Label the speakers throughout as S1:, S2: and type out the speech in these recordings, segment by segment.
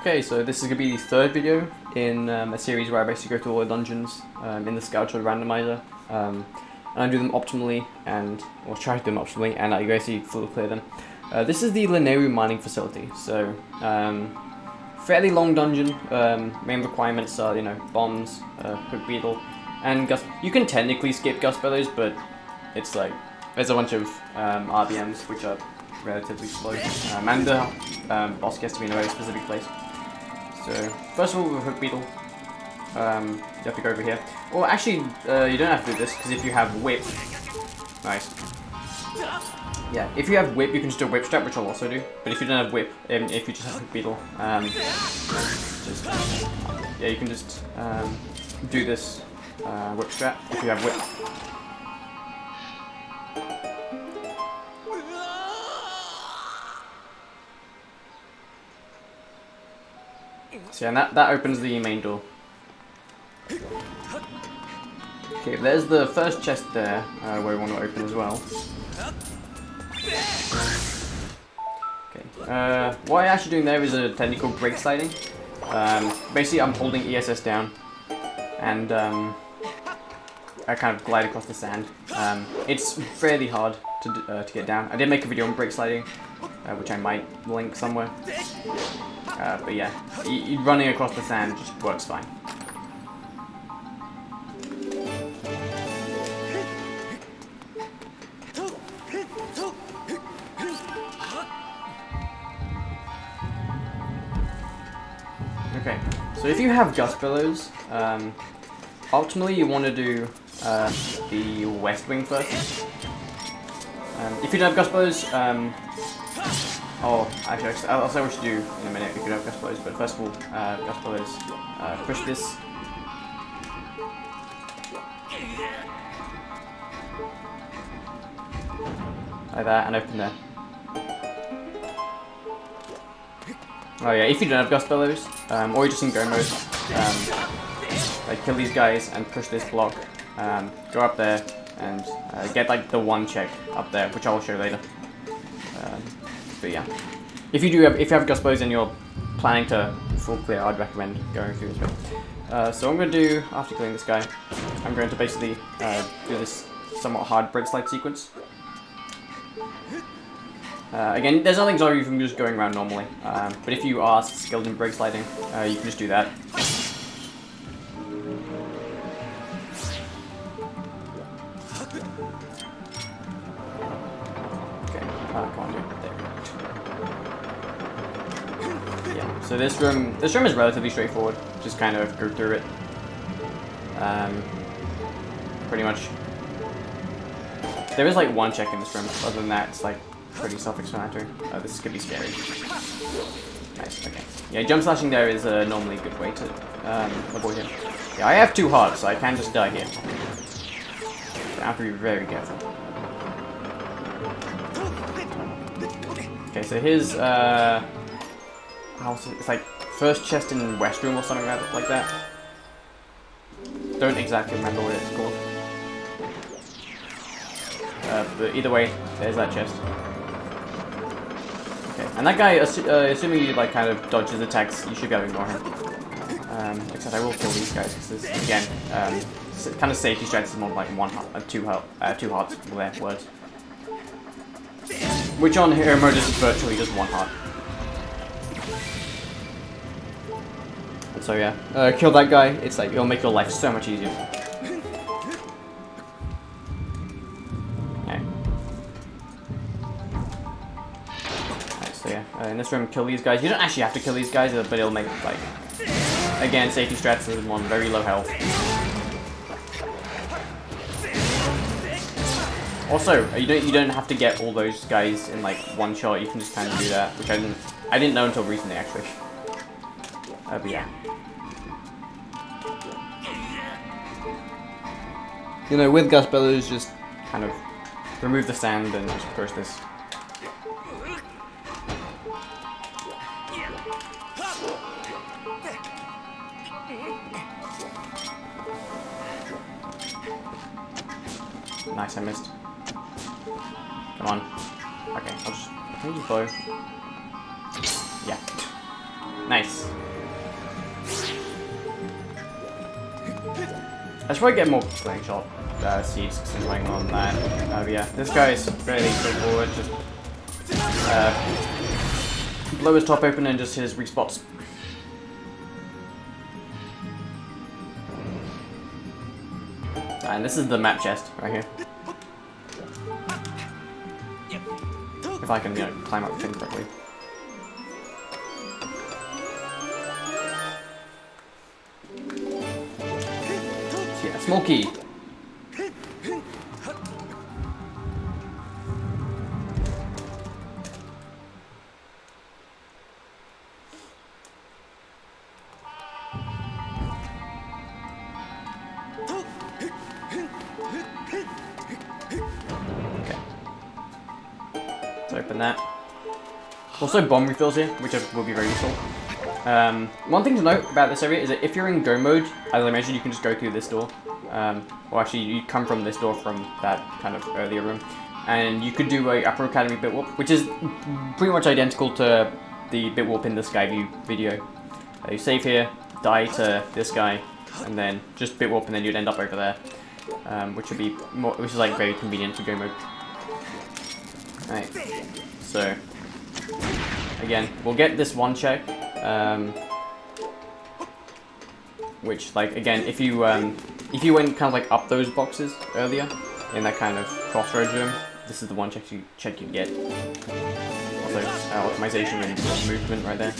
S1: Okay, so this is going to be the third video in a series where I basically go through all the dungeons in the Scout Randomizer. And I do them optimally, or try to do them optimally, and I basically fully clear them. This is the Lanaryu mining facility, so fairly long dungeon. Main requirements are, bombs, hook beetle, and gust. You can technically skip gust bellows, but it's like there's a bunch of RBMs which are relatively slow, and the boss gets to be in a very specific place. So first of all, with hook beetle, you have to go over here. Well, actually, you don't have to do this because if you have whip, nice. Yeah, if you have whip, you can just do a whip strap, which I'll also do. But if you don't have whip, if you just have hook beetle, you can just do this whip strap if you have whip. So yeah, and that opens the main door. Okay, there's the first chest there, where we want to open as well. Okay, what I'm actually doing there is a technique called break sliding. Basically, I'm holding ESS down, and I kind of glide across the sand. It's fairly hard to get down. I did make a video on break sliding, which I might link somewhere. But yeah, running across the sand just works fine. Okay, so if you have gust billows, optimally you want to do the west wing first. If you don't have gust billows, actually, I'll say what you do in a minute if you don't have gust blows, but first of all, gust blows, push this. Like that, and open there. Oh yeah, if you don't have gust bellows, or you're just in go mode, like kill these guys and push this block, go up there and get like the one check up there, which I will show later. But yeah, if you have gust blows and you're planning to full clear, I'd recommend going through this way. So what I'm going to do after killing this guy, I'm going to basically do this somewhat hard break slide sequence. Again, there's nothing stopping you from just going around normally, but if you are skilled in break sliding, you can just do that. Okay, come on, dude. There. Yeah. So this room is relatively straightforward. Just kind of go through it. Pretty much. There is like one check in this room. Other than that, it's like pretty self-explanatory. This could be scary. Nice, okay. Yeah, jump slashing there is normally a good way to avoid him. Yeah, I have 2 hearts, so I can just die here. I have to be very careful. Okay, so here's it's like first chest in West Room or something like that. Don't exactly remember what it's called. But either way, there's that chest. Okay, and that guy, assuming you like kind of dodge his attacks, you should be able to ignore him. Except I will kill these guys because again, kind of safety strats is more like 1 heart, 2 hearts for their words. Which on hero mode is virtually just 1 heart. And so yeah, kill that guy. It's like it'll make your life so much easier. So yeah, in this room, kill these guys. You don't actually have to kill these guys, but it'll make, like, again, safety strats is one very low health. Also, you don't have to get all those guys in like 1 shot. You can just kind of do that, which I didn't know until recently actually. But yeah, with gust bellows, just kind of remove the sand and just push this. Nice, I missed. Come on. Okay, I'll just bow. Yeah. Nice. I should probably get more slingshot seeds because I'm playing on that. Yeah, this guy is fairly straightforward. Just blow his top open and just hit his weak spots. And this is the map chest right here. If I can, you know, climb up the thing correctly. So yeah, small key. Open that. Also bomb refills here, which will be very useful. One thing to note about this area is that if you're in go mode, as I mentioned, you can just go through this door. Or actually, you come from this door from that kind of earlier room. And you could do a Upper Academy bit warp, which is pretty much identical to the bit warp in the Skyview video. You save here, die to this guy, and then just bit warp and then you'd end up over there. Which would be more, which is like very convenient for go mode. Right, so again, we'll get this one check, which, like, again, if you went kind of like up those boxes earlier in that kind of crossroads room, this is the one check you get. Also, optimization and movement right there.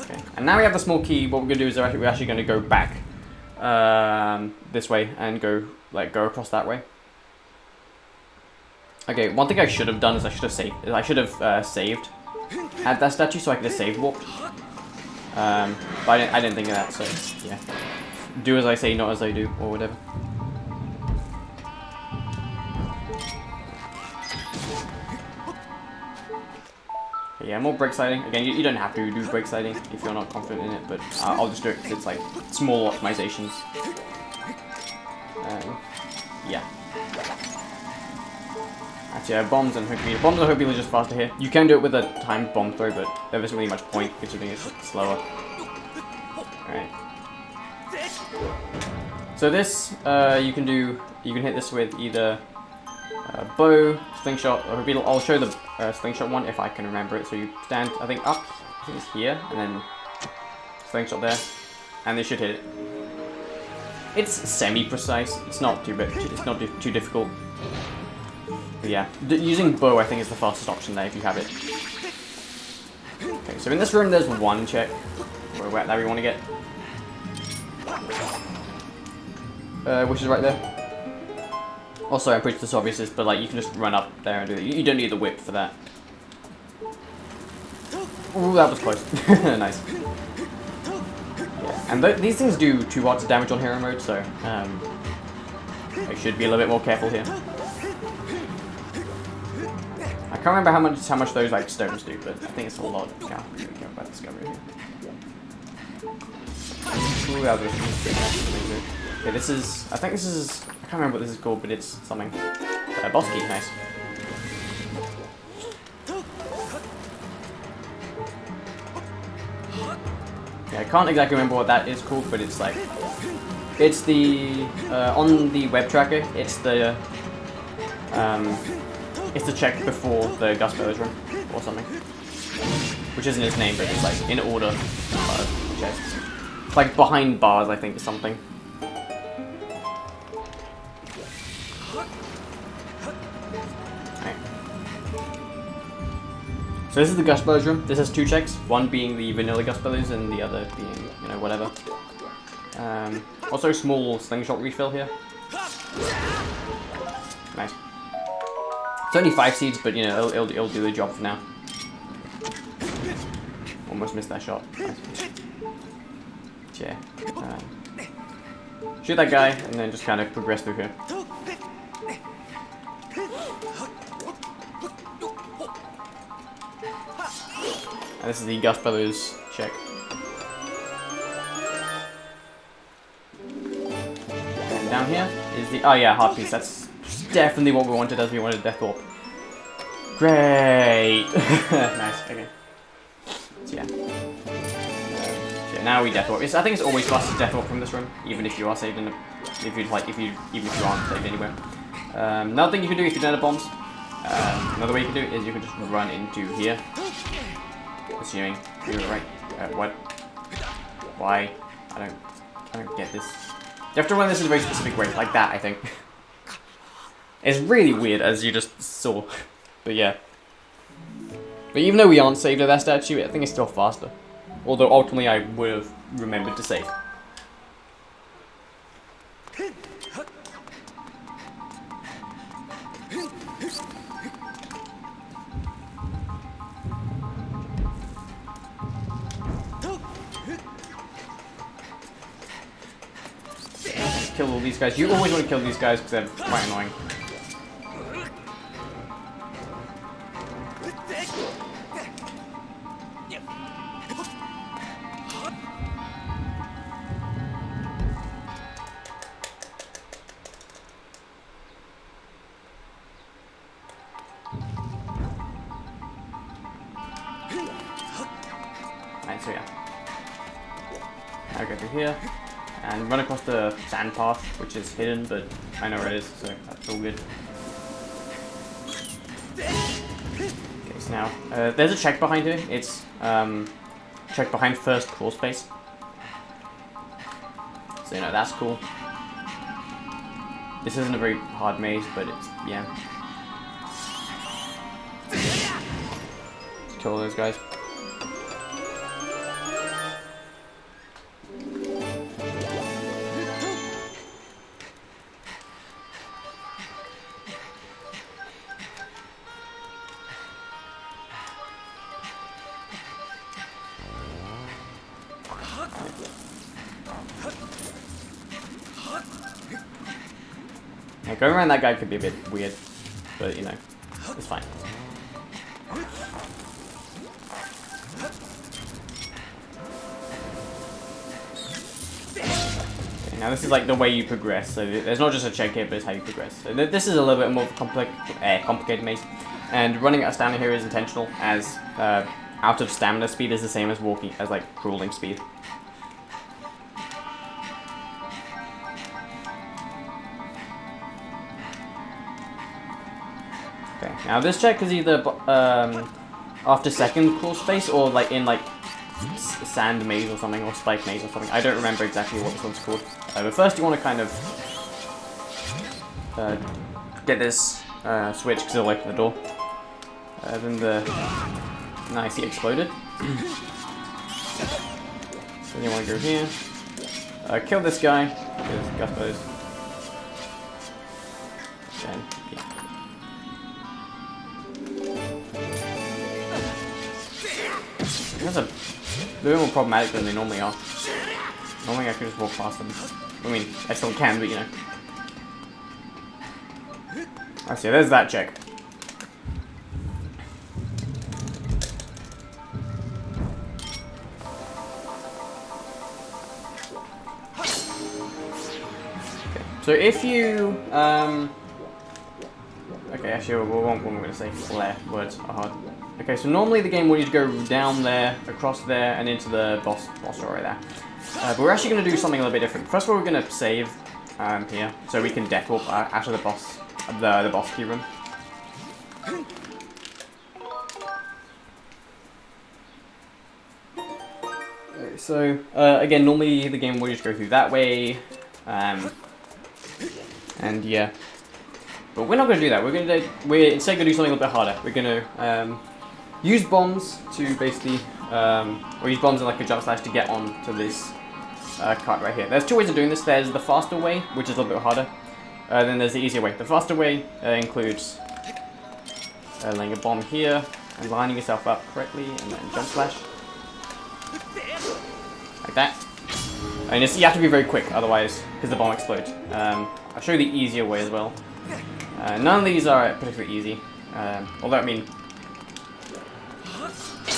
S1: Okay, and now we have the small key. What we're gonna do is we're actually gonna go back this way and go across that way. Okay, one thing I should have done is I should have saved at that statue so I could have saved warped. But I didn't think of that, so yeah. Do as I say, not as I do, or whatever. Okay, yeah, more break sliding. Again, you don't have to do break sliding if you're not confident in it, but I'll just do it because it's like small optimizations. Yeah. Actually, bombs and hook meter. Bombs and hook meter are just faster here. You can do it with a timed bomb throw, but there isn't really much point considering it's slower. Alright. So this, you can hit this with either bow, slingshot, or hook meter. I'll show the slingshot one if I can remember it. So you stand, I think, up, I think it's here, and then slingshot there, and they should hit it. It's semi-precise. It's not too too difficult. But yeah, using bow I think is the fastest option there if you have it. Okay, so in this room there's one check that we want to get, which is right there. Also, I'm pretty sure this is obvious, but like you can just run up there and do it. You don't need the whip for that. Ooh, that was close. Nice. And these things do 2 watts of damage on hero mode, so I should be a little bit more careful here. I can't remember how much those like stones do, but I think it's a lot. Yeah, I'm gonna go about discovery here. Ooh, that was really. Okay, this is. I think this is. I can't remember what this is called, but it's something. Boss key, nice. Yeah, I can't exactly remember what that is called, but it's like, it's the on the web tracker. It's the check before the Gus Bellows run or something, which isn't its name, but it's like in order. Chests. It's like behind bars, I think, is something. So this is the Gus Bellows room. This has 2 checks, one being the vanilla Gus Bellows and the other being, you know, whatever. Also small slingshot refill here. Nice. It's only 5 seeds, but you know, it'll do the job for now. Almost missed that shot. Nice. Yeah. Shoot that guy and then just kind of progress through here. And this is the Gus Bellows check. And down here is the, oh yeah, heart piece. That's definitely what we wanted, as we wanted Death Orb. Great! Nice, okay. So yeah. So now we death warp. I think it's always fast to death warp from this room, even if you are saved in a, even if you aren't saved anywhere. Another thing you can do if you don't have bombs, another way you can do it is you can just run into here. Assuming you're right. What? Why? I don't get this. You have to run this in a very specific way, like that, I think. It's really weird, as you just saw. But yeah. But even though we aren't saved at that statue, I think it's still faster. Although ultimately I would have remembered to save. Kill all these guys. You always want to kill these guys because they're quite annoying. Right, so yeah. I'll go through here. And run across the sand path, which is hidden, but I know where it is, so that's all good. Okay, so now, there's a check behind here. It's, check behind first crawl space. So, you know, that's cool. This isn't a very hard maze, but it's, yeah. Let's kill all those guys. Yeah, going around that guy could be a bit weird, but you know, it's fine. Okay, now this is like the way you progress, so there's not just a check here, but it's how you progress. So this is a little bit more complicated maze, and running out of stamina here is intentional, as out of stamina speed is the same as walking, as like crawling speed. Okay, now this check is either after second crawl space or like in like sand maze or something, or spike maze or something. I don't remember exactly what this one's called. But first you want to kind of get this switch because it'll open the door. Then the nice, he exploded. Then you want to go here, kill this guy with guspos. Then yeah. That's a little more problematic than they normally are. Normally I could just walk past them. I mean, I still can, but you know. I see, there's that check. Okay, so if you, okay, actually, what I'm going to say, flare, words are hard. Okay, so normally the game wants you to go down there, across there, and into the boss right there. But we're actually going to do something a little bit different. First of all, we're going to save here, so we can death warp out of the boss key room. Okay, so again, normally the game will just go through that way, and yeah. But we're not going to do that. We're instead going to do something a little bit harder. We're going to use bombs to basically, or use bombs in like a jump slash to get onto this cart right here. There's two ways of doing this. There's the faster way, which is a little bit harder. Then there's the easier way. The faster way includes laying a bomb here and lining yourself up correctly, and then jump slash like that. And you have to be very quick, otherwise, because the bomb explodes. I'll show you the easier way as well. None of these are particularly easy, although I mean,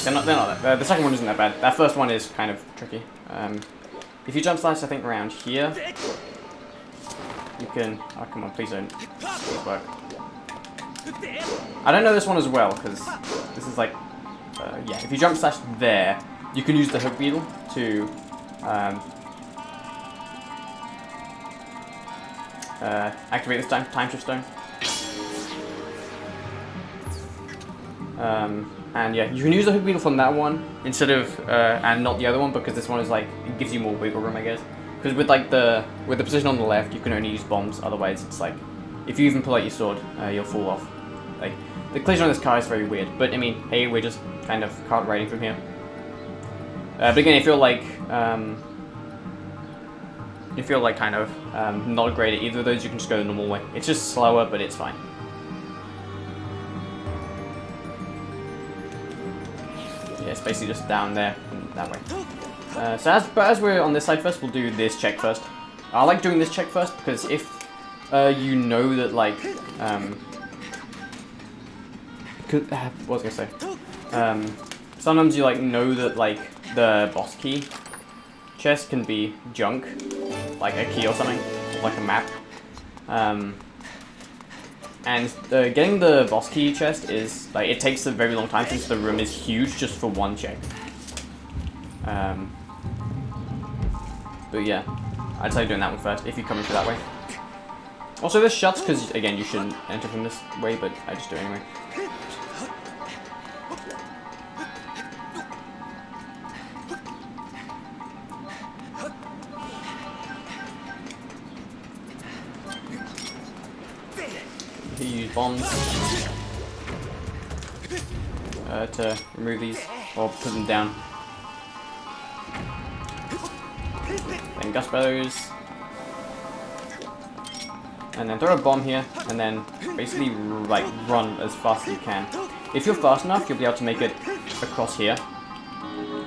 S1: they're not that. The second one isn't that bad. That first one is kind of tricky. If you jump slash, I think around here, you can. Oh come on, please don't. Please work. I don't know this one as well, because this is like, yeah, if you jump slash there, you can use the hook beetle to activate this time shift stone. And yeah, you can use the hook beetle from that one instead of and not the other one, because this one is like, it gives you more wiggle room, I guess. Because with like the position on the left, you can only use bombs. Otherwise, it's like if you even pull out your sword, you'll fall off. Like the collision on this car is very weird. But I mean, hey, we're just kind of kart riding from here. But again, if you're like kind of not great at either of those, you can just go the normal way. It's just slower, but it's fine. Yeah, it's basically just down there and that way. So as we're on this side first, we'll do this check first. I like doing this check first because if you know that like what was I gonna say? Sometimes you like know that like the boss key chest can be junk, like a key or something, like a map. And getting the boss key chest is like, it takes a very long time since the room is huge just for one check. But yeah, I'd say doing that one first if you're coming through that way. Also, this shuts because again you shouldn't enter from this way, but I just do it anyway. You use bombs to remove these or put them down. Then gust those, and then throw a bomb here, and then basically like run as fast as you can. If you're fast enough, you'll be able to make it across here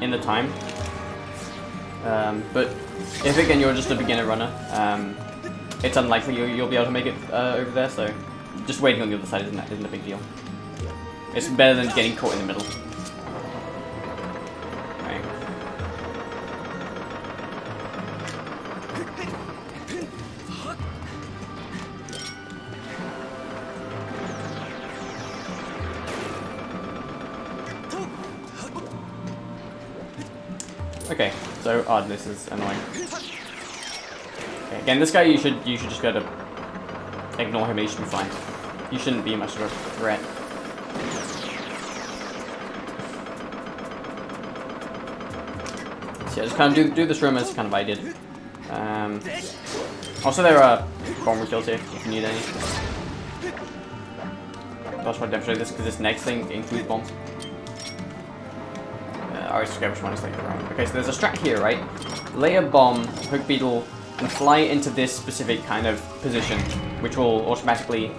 S1: in the time. But if again you're just a beginner runner, it's unlikely you'll be able to make it over there. So just waiting on the other side isn't a big deal. It's better than getting caught in the middle. Okay, so this is annoying. Okay, again, this guy you should just go to ignore him. He should be fine. You shouldn't be much of a threat. So yeah, just kind of do this room as kind of I did. Also, there are bomb refills here if you need any. I just want to demonstrate this because this next thing includes bombs. I always forget which one is like the wrong. Okay, so there's a strat here, right? Lay a bomb, hook beetle, and fly into this specific kind of position, which will automatically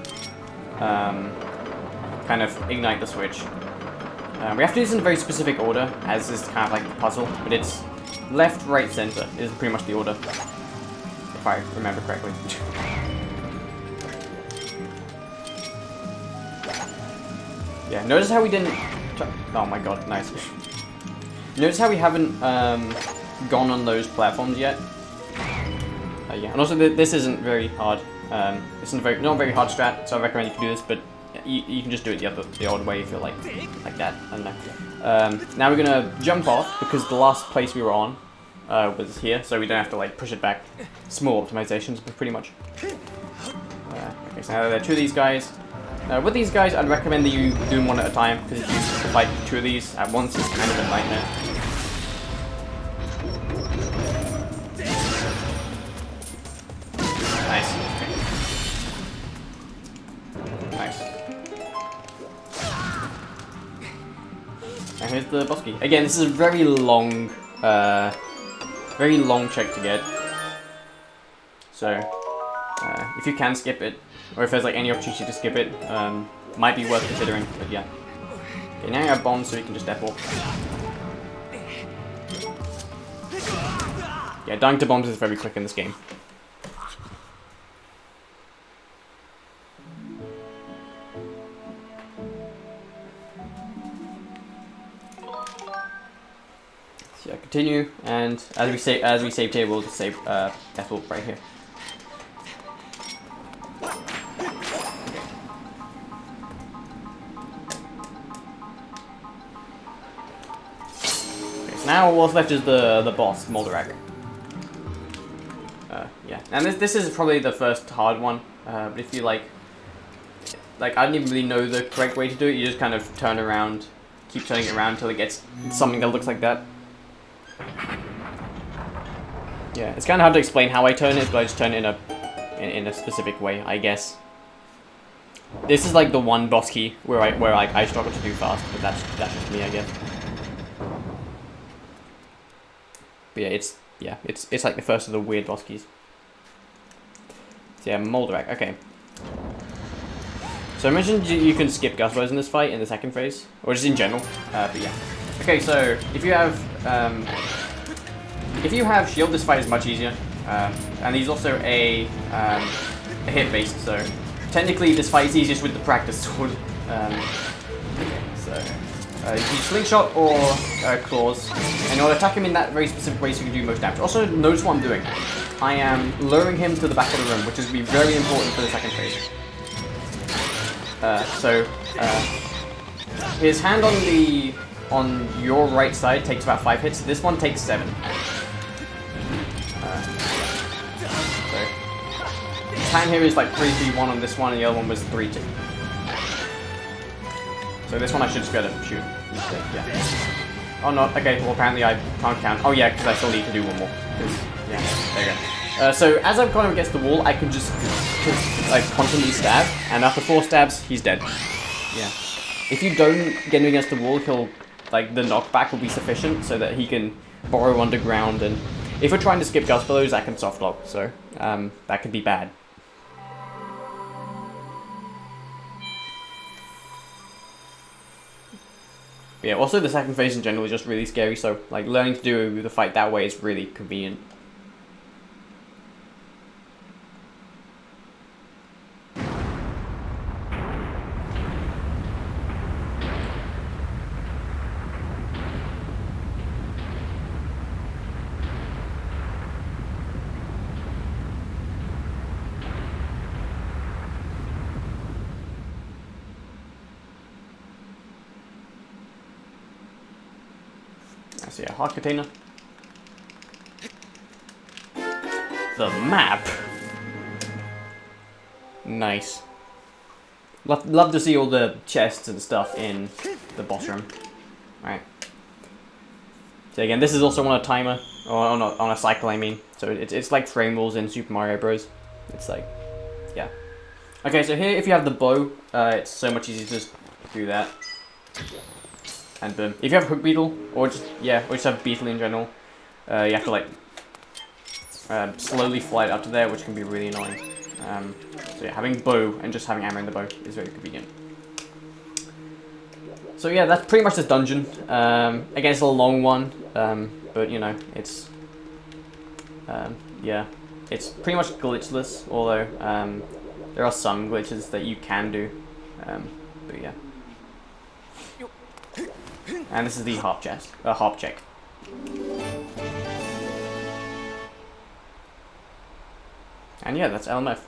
S1: kind of ignite the switch. We have to do this in a very specific order, as is kind of like the puzzle, but it's left, right, center is pretty much the order, if I remember correctly. Yeah, notice how we didn't... Oh my god, nice. Notice how we haven't gone on those platforms yet. Yeah, and also this isn't very hard. It's not a very hard strat, so I recommend you can do this. But you can just do it the odd way if you're like that. I don't know. Now we're gonna jump off because the last place we were on was here, so we don't have to like push it back. Small optimizations, but pretty much. Okay, so now there are two of these guys. With these guys, I'd recommend that you do them one at a time, because if you fight two of these at once, it's kind of a nightmare. Nice. Nice. And here's the boss key. Again, this is a very long check to get. So, if you can skip it, or if there's like any opportunity to skip it, might be worth considering, but yeah. Okay, now you have bombs, so you can just deport. Yeah, dying to bombs is very quick in this game. So yeah, continue, and as we saved here, we'll just save deport right here. Now what's left is the boss, Moldarak. Yeah, and this is probably the first hard one. But if you like I didn't even really know the correct way to do it. You just kind of turn around, keep turning it around until it gets something that looks like that. Yeah, it's kind of hard to explain how I turn it, but I just turn it in a specific way, I guess. This is like the one boss key where I struggle to do fast, but that's just me, I guess. But yeah, it's like the first of the weird boss keys. So yeah, Moldarak. Okay. So I mentioned you can skip gust blows in this fight in the second phase, or just in general. But yeah. Okay, so if you have shield, this fight is much easier, and he's also a hit based. So technically, this fight is easiest with the practice sword. You can slingshot or claws, and you'll attack him in that very specific way so you can do most damage. Also, notice what I'm doing. I am luring him to the back of the room, which is going to be very important for the second phase. His hand on your right side takes about 5 hits. This one takes 7. So his hand here is like 3-3-1 on this one, and the other one was 3-2. So this one I should just be able to shoot instead, yeah. Oh no, okay, well apparently I can't count. Oh yeah, because I still need to do one more. Yeah, there you go. So as I'm going against the wall, I can just like constantly stab, and after 4 stabs, he's dead. Yeah. If you don't get him against the wall, he'll, like, the knockback will be sufficient so that he can burrow underground, and if we're trying to skip gust blows, that can soft lock, so that could be bad. Yeah, also the second phase in general is just really scary, so like learning to do the fight that way is really convenient. So yeah, hard container. The map. Nice. Love to see all the chests and stuff in the boss room. Right. So again, this is also on a timer, or on a cycle, I mean. So it's like frame rules in Super Mario Bros. It's like, yeah. Okay, so here if you have the bow, it's so much easier to just do that. And boom. If you have Hook Beetle, or just have Beetle in general, you have to like slowly fly it up to there, which can be really annoying. So yeah, having bow and just having ammo in the bow is very convenient. So yeah, that's pretty much this dungeon. Again, it's a long one, but you know, it's yeah, it's pretty much glitchless. Although there are some glitches that you can do, but yeah. And this is the hop check. And yeah, that's LMF.